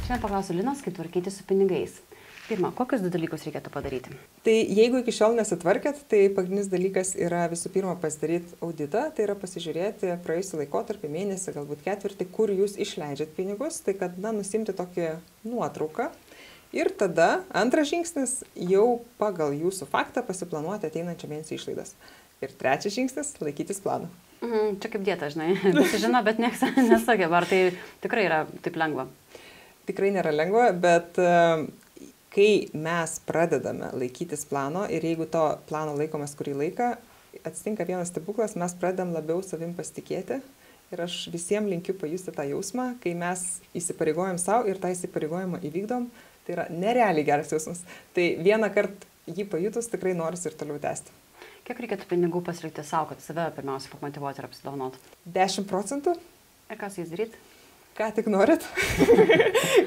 Šiandien paklausiu Linos, kaip tvarkyti su pinigais. Pirma, kokius 2 dalykus reikėtų padaryti? Tai jeigu iki šiol nesitvarkėt, tai pagrindinis dalykas yra visų pirma pasidaryti auditą, tai yra pasižiūrėti praėjusį laikotarpį, mėnesį, galbūt ketvirtį, kur jūs išleidžiat pinigus, tai kad nusimti tokį nuotrauką. Ir tada antras žingsnis jau pagal jūsų faktą pasiplanuoti ateinančią mėnesį išlaidas. Ir trečias žingsnis - laikytis plano. Čia kaip dieta, žinai, visi žino, bet niekas nesugeba, ar tai tikrai yra taip lengva? Tikrai nėra lengva, bet kai mes pradedame laikytis plano ir jeigu to plano laikomas kurį laiką, atsitinka vienas stebuklas, mes pradedam labiau savim pasitikėti. Ir aš visiems linkiu pajusti tą jausmą, kai mes įsipareigojam savo ir tą įsipareigojimą įvykdom. Tai yra nerealiai geras jausmas. Tai vieną kartą jį pajutus tikrai noris ir toliau tęsti. Kiek reikėtų pinigų pasilikti savo, kad save pirmiausia pamotyvuoti ir apsidovanoti? 10%. Ir ką su jais daryti? Ką tik norit.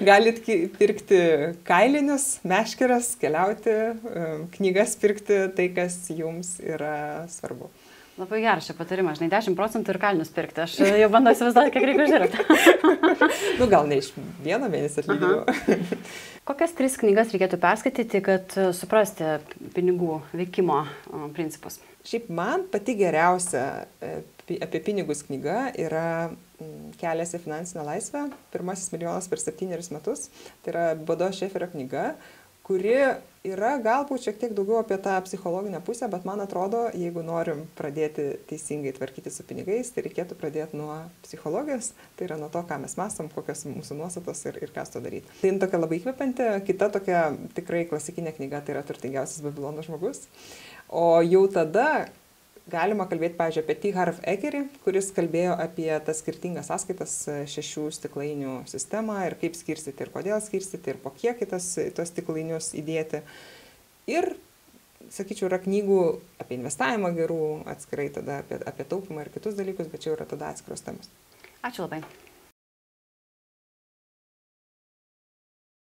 Galit pirkti kailinius, meškeres, keliauti, knygas pirkti, tai kas jums yra svarbu. Labai geras čia patarimas, žinai, 10% ir kalinius pirkti. Aš jau bandau įsivaizduoti, kiek reikia uždirbti. Gal ne iš vieno mėnesio atlyginimo. Kokias 3 knygas reikėtų perskaityti, kad suprasti pinigų veikimo principus? Šiaip man pati geriausia apie pinigus knyga yra Kelias į finansinę laisvę, 1 milijonas per 7 metus. Tai yra Bodo Šeferio knyga, kuri yra galbūt šiek tiek daugiau apie tą psichologinę pusę, bet man atrodo, jeigu norim pradėti teisingai tvarkyti su pinigais, tai reikėtų pradėti nuo psichologijos, tai yra nuo to, ką mes mąstom, kokios mūsų nuostatos ir ką su to daryti. Tai tokia labai įkvepianti, kita tokia tikrai klasikinė knyga, tai yra Turtingiausias Babilono žmogus. O jau tada galima kalbėti, pavyzdžiui, apie T. Harv Ekerį, kuris kalbėjo apie tas skirtingas sąskaitas 6 stiklainių sistemą ir kaip skirstyti ir kodėl skirstyti ir po kiek tos stiklainius įdėti. Ir, sakyčiau, yra knygų apie investavimą gerų, atskirai tada apie taupimą ir kitus dalykus, bet čia yra tada atskiros temos. Ačiū labai.